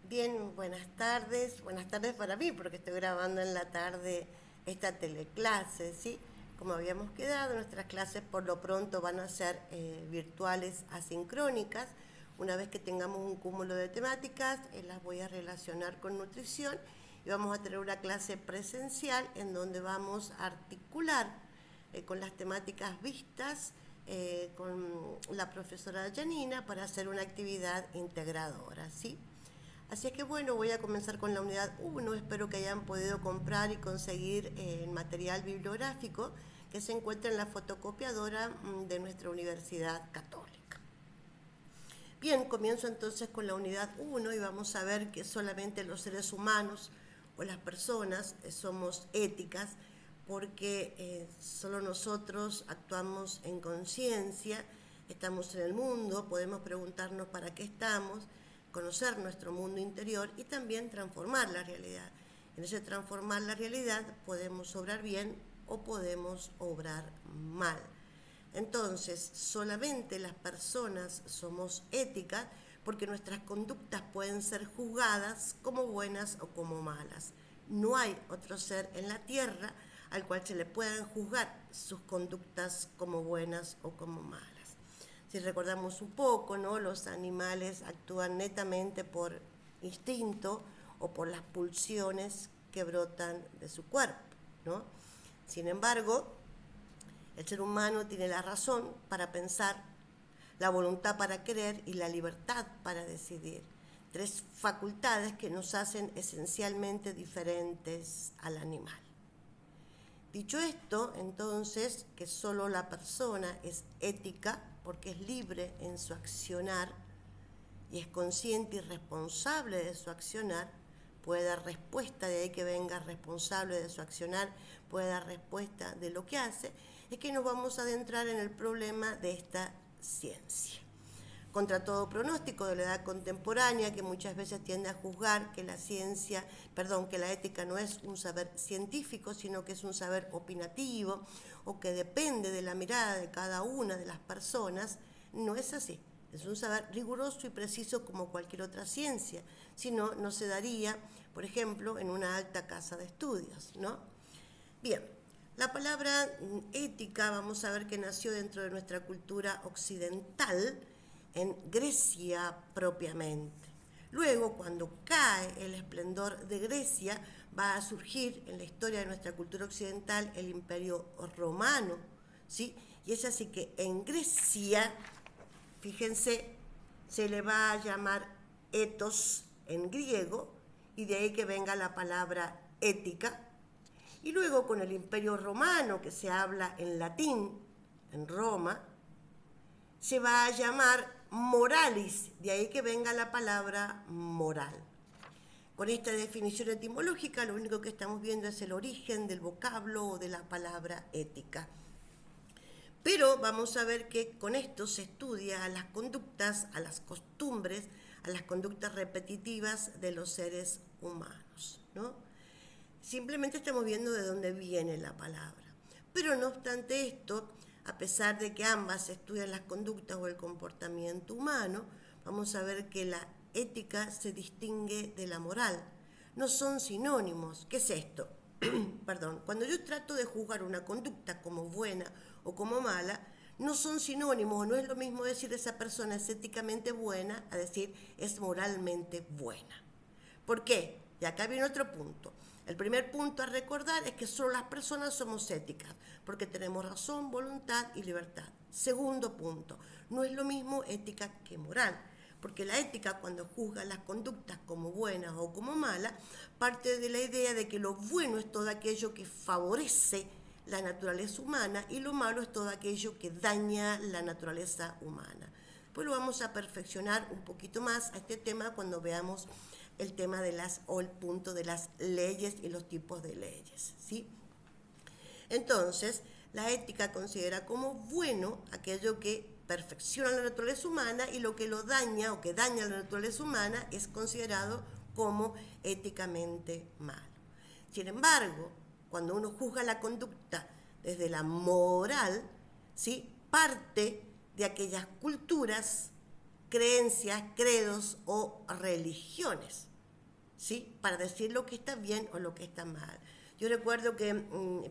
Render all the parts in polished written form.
Bien, buenas tardes para mí, porque estoy grabando en la tarde esta teleclase, ¿sí? Como habíamos quedado, nuestras clases por lo pronto van a ser virtuales asincrónicas. Una vez que tengamos un cúmulo de temáticas, las voy a relacionar con nutrición y vamos a tener una clase presencial en donde vamos a articular con las temáticas vistas con la profesora Janina para hacer una actividad integradora, ¿sí? Así es que bueno, voy a comenzar con la unidad 1. Espero que hayan podido comprar y conseguir el material bibliográfico que se encuentra en la fotocopiadora de nuestra Universidad Católica. Bien, comienzo entonces con la unidad 1 y vamos a ver que solamente los seres humanos o las personas somos éticas porque solo nosotros actuamos en conciencia, estamos en el mundo, podemos preguntarnos para qué estamos, conocer nuestro mundo interior y también transformar la realidad. En ese transformar la realidad podemos obrar bien o podemos obrar mal. Entonces, solamente las personas somos éticas porque nuestras conductas pueden ser juzgadas como buenas o como malas. No hay otro ser en la tierra al cual se le puedan juzgar sus conductas como buenas o como malas. Si recordamos un poco, ¿no? Los animales actúan netamente por instinto o por las pulsiones que brotan de su cuerpo, ¿no? Sin embargo, el ser humano tiene la razón para pensar, la voluntad para querer y la libertad para decidir. Tres facultades que nos hacen esencialmente diferentes al animal. Dicho esto, entonces, que solo la persona es ética porque es libre en su accionar y es consciente y responsable de su accionar, puede dar respuesta, de ahí que venga responsable de su accionar, puede dar respuesta de lo que hace, es que nos vamos a adentrar en el problema de esta ciencia. Contra todo pronóstico de la edad contemporánea, que muchas veces tiende a juzgar que que la ética no es un saber científico, sino que es un saber opinativo o que depende de la mirada de cada una de las personas, no es así. Es un saber riguroso y preciso como cualquier otra ciencia, si no, no se daría, por ejemplo, en una alta casa de estudios, ¿no? Bien, la palabra ética vamos a ver que nació dentro de nuestra cultura occidental, en Grecia propiamente. Luego, cuando cae el esplendor de Grecia, va a surgir en la historia de nuestra cultura occidental el Imperio Romano, ¿sí? Y es así que en Grecia, fíjense, se le va a llamar ethos en griego, y de ahí que venga la palabra ética. Y luego con el Imperio Romano, que se habla en latín, en Roma, se va a llamar moralis, de ahí que venga la palabra moral. Con esta definición etimológica, lo único que estamos viendo es el origen del vocablo o de la palabra ética. Pero vamos a ver que con esto se estudia a las conductas, a las costumbres, a las conductas repetitivas de los seres humanos, ¿no? Simplemente estamos viendo de dónde viene la palabra. Pero no obstante esto, a pesar de que ambas estudian las conductas o el comportamiento humano, vamos a ver que la ética se distingue de la moral. No son sinónimos. ¿Qué es esto? Perdón, cuando yo trato de juzgar una conducta como buena o como mala, no son sinónimos, no es lo mismo decir esa persona es éticamente buena a decir es moralmente buena. ¿Por qué? Y acá viene otro punto. El primer punto a recordar es que solo las personas somos éticas, porque tenemos razón, voluntad y libertad. Segundo punto, no es lo mismo ética que moral, porque la ética, cuando juzga las conductas como buenas o como malas, parte de la idea de que lo bueno es todo aquello que favorece la naturaleza humana y lo malo es todo aquello que daña la naturaleza humana. Pues lo vamos a perfeccionar un poquito más a este tema cuando veamos el tema de el punto de las leyes y los tipos de leyes, ¿sí? Entonces, la ética considera como bueno aquello que perfecciona la naturaleza humana y lo que lo daña o que daña la naturaleza humana es considerado como éticamente malo. Sin embargo, cuando uno juzga la conducta desde la moral, ¿sí? Parte de aquellas culturas, creencias, credos o religiones. ¿sí? Para decir lo que está bien o lo que está mal. Yo recuerdo que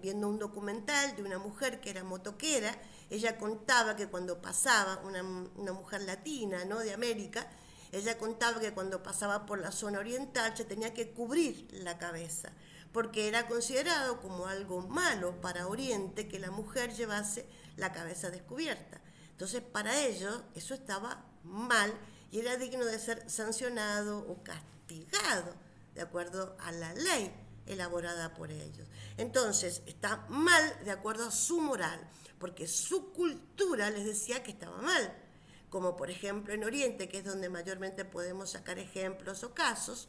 viendo un documental de una mujer que era motoquera, ella contaba que cuando pasaba, una mujer latina, ¿no?, de América, ella contaba que cuando pasaba por la zona oriental se tenía que cubrir la cabeza, porque era considerado como algo malo para Oriente que la mujer llevase la cabeza descubierta. Entonces para ellos eso estaba mal y era digno de ser sancionado o castigado de acuerdo a la ley elaborada por ellos. Entonces está mal de acuerdo a su moral, porque su cultura les decía que estaba mal. Como por ejemplo en Oriente, que es donde mayormente podemos sacar ejemplos o casos,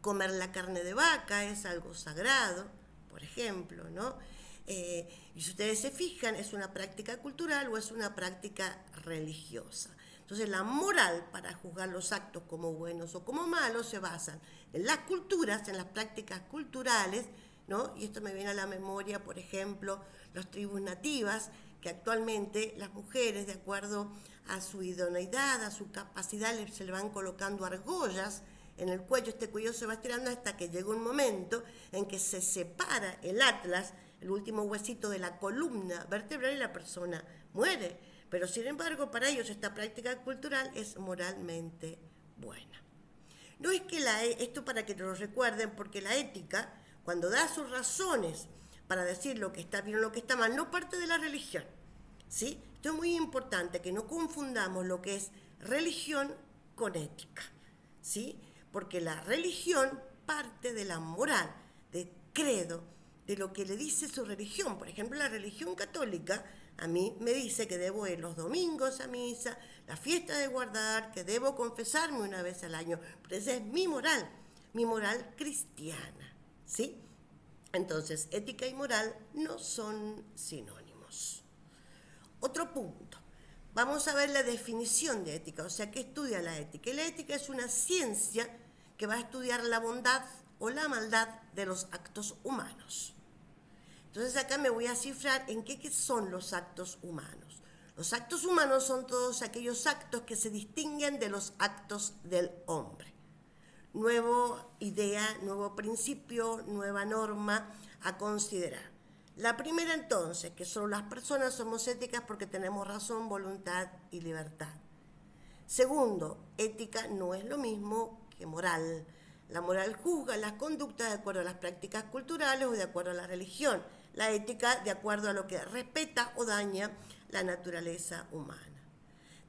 comer la carne de vaca es algo sagrado, por ejemplo, ¿no? Y si ustedes se fijan, ¿es una práctica cultural o es una práctica religiosa? Entonces la moral para juzgar los actos como buenos o como malos se basan en las culturas, en las prácticas culturales, ¿no? Y esto me viene a la memoria, por ejemplo, las tribus nativas, que actualmente las mujeres, de acuerdo a su idoneidad, a su capacidad, se le van colocando argollas en el cuello. Este cuello se va estirando hasta que llega un momento en que se separa el atlas, el último huesito de la columna vertebral, y la persona muere. Pero sin embargo, para ellos esta práctica cultural es moralmente buena. No es que esto para que lo recuerden, porque la ética, cuando da sus razones para decir lo que está bien o lo que está mal, no parte de la religión, ¿sí? Esto es muy importante, que no confundamos lo que es religión con ética, ¿sí? Porque la religión parte de la moral, de credo, de lo que le dice su religión. Por ejemplo, la religión católica a mí me dice que debo ir los domingos a misa, la fiesta de guardar, que debo confesarme una vez al año. Pero esa es mi moral cristiana, ¿sí? Entonces, ética y moral no son sinónimos. Otro punto. Vamos a ver la definición de ética, o sea, ¿qué estudia la ética? Y la ética es una ciencia que va a estudiar la bondad o la maldad de los actos humanos. Entonces acá me voy a cifrar en qué son los actos humanos. Los actos humanos son todos aquellos actos que se distinguen de los actos del hombre. Nueva idea, nuevo principio, nueva norma a considerar. La primera entonces, que solo las personas somos éticas porque tenemos razón, voluntad y libertad. Segundo, ética no es lo mismo que moral. La moral juzga las conductas de acuerdo a las prácticas culturales o de acuerdo a la religión. La ética de acuerdo a lo que respeta o daña la naturaleza humana.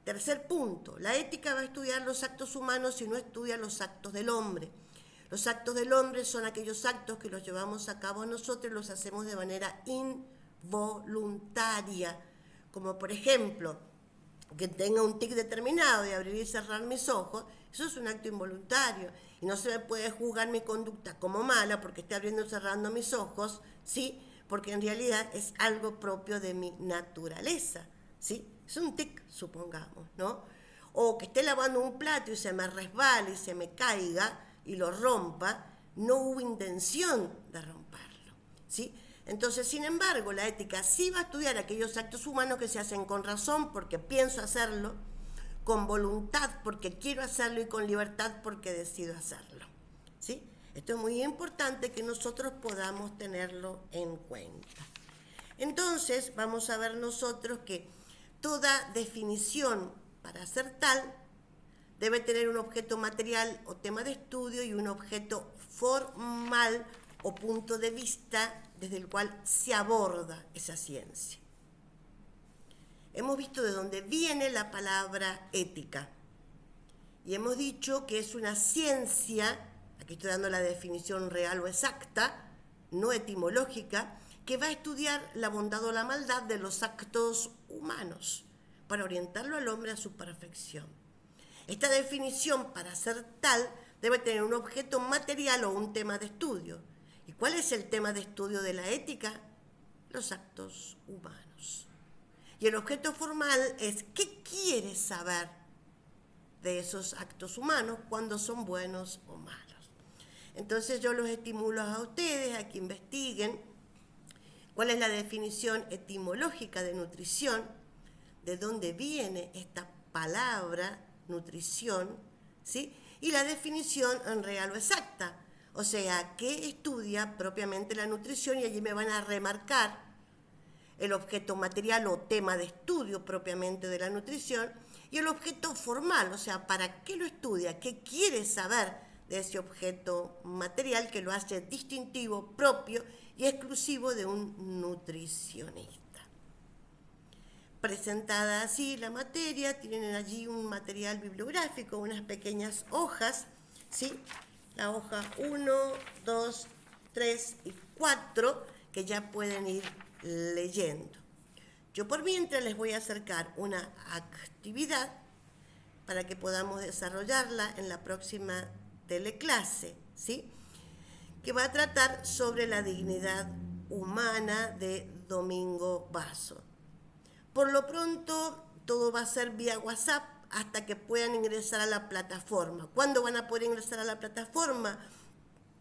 Tercer punto, la ética va a estudiar los actos humanos y no estudia los actos del hombre. Los actos del hombre son aquellos actos que los llevamos a cabo nosotros y los hacemos de manera involuntaria, como por ejemplo, que tenga un tic determinado de abrir y cerrar mis ojos. Eso es un acto involuntario y no se me puede juzgar mi conducta como mala porque esté abriendo y cerrando mis ojos, ¿sí? Porque en realidad es algo propio de mi naturaleza, ¿sí? Es un tic, supongamos, ¿no? O que esté lavando un plato y se me resbale y se me caiga y lo rompa, no hubo intención de romperlo, ¿sí? Entonces, sin embargo, la ética sí va a estudiar aquellos actos humanos que se hacen con razón porque pienso hacerlo, con voluntad porque quiero hacerlo y con libertad porque decido hacerlo, ¿sí? Esto es muy importante que nosotros podamos tenerlo en cuenta. Entonces, vamos a ver nosotros que toda definición para ser tal debe tener un objeto material o tema de estudio y un objeto formal o punto de vista desde el cual se aborda esa ciencia. Hemos visto de dónde viene la palabra ética y hemos dicho que es una ciencia, aquí estoy dando la definición real o exacta, no etimológica, que va a estudiar la bondad o la maldad de los actos humanos para orientarlo al hombre a su perfección. Esta definición, para ser tal, debe tener un objeto material o un tema de estudio. ¿Y cuál es el tema de estudio de la ética? Los actos humanos. Y el objeto formal es ¿qué quieres saber de esos actos humanos cuando son buenos o malos? Entonces yo los estimulo a ustedes a que investiguen cuál es la definición etimológica de nutrición, de dónde viene esta palabra nutrición, ¿sí? y la definición en real o exacta. O sea, ¿qué estudia propiamente la nutrición? Y allí me van a remarcar el objeto material o tema de estudio propiamente de la nutrición y el objeto formal, o sea, ¿para qué lo estudia? ¿Qué quiere saber de ese objeto material que lo hace distintivo, propio y exclusivo de un nutricionista? Presentada así la materia, tienen allí un material bibliográfico, unas pequeñas hojas, ¿sí? La hoja 1, 2, 3 y 4, que ya pueden ir leyendo. Yo por mientras les voy a acercar una actividad para que podamos desarrollarla en la próxima teleclase, ¿sí? Que va a tratar sobre la dignidad humana de Domingo Basso. Por lo pronto, todo va a ser vía WhatsApp hasta que puedan ingresar a la plataforma. ¿Cuándo van a poder ingresar a la plataforma?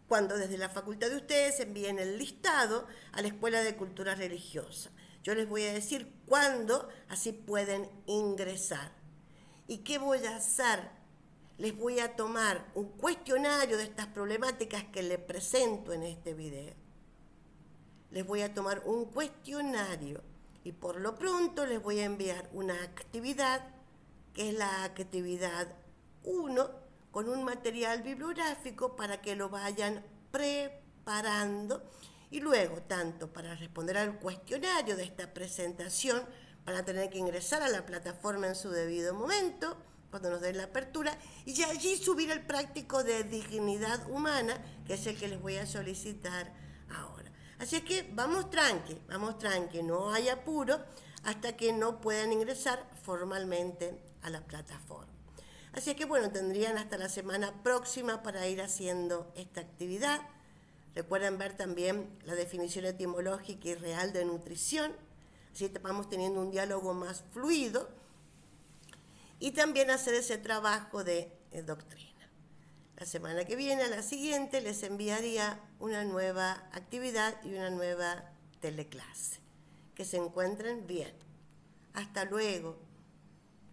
Cuando desde la facultad de ustedes envíen el listado a la Escuela de Cultura Religiosa. Yo les voy a decir cuándo, así pueden ingresar. ¿Y qué voy a hacer? Les voy a tomar un cuestionario de estas problemáticas que les presento en este video. Les voy a tomar un cuestionario y por lo pronto les voy a enviar una actividad, que es la actividad 1, con un material bibliográfico para que lo vayan preparando y luego, tanto para responder al cuestionario de esta presentación, van a tener que ingresar a la plataforma en su debido momento, cuando nos den la apertura, y ya allí subir el práctico de dignidad humana, que es el que les voy a solicitar ahora. Así que vamos tranqui, no hay apuro hasta que no puedan ingresar formalmente a la plataforma. Así que bueno, tendrían hasta la semana próxima para ir haciendo esta actividad. Recuerden ver también la definición etimológica y real de nutrición, así vamos teniendo un diálogo más fluido y también hacer ese trabajo de doctrina. La semana que viene, a la siguiente, les enviaría una nueva actividad y una nueva teleclase. Que se encuentren bien. Hasta luego.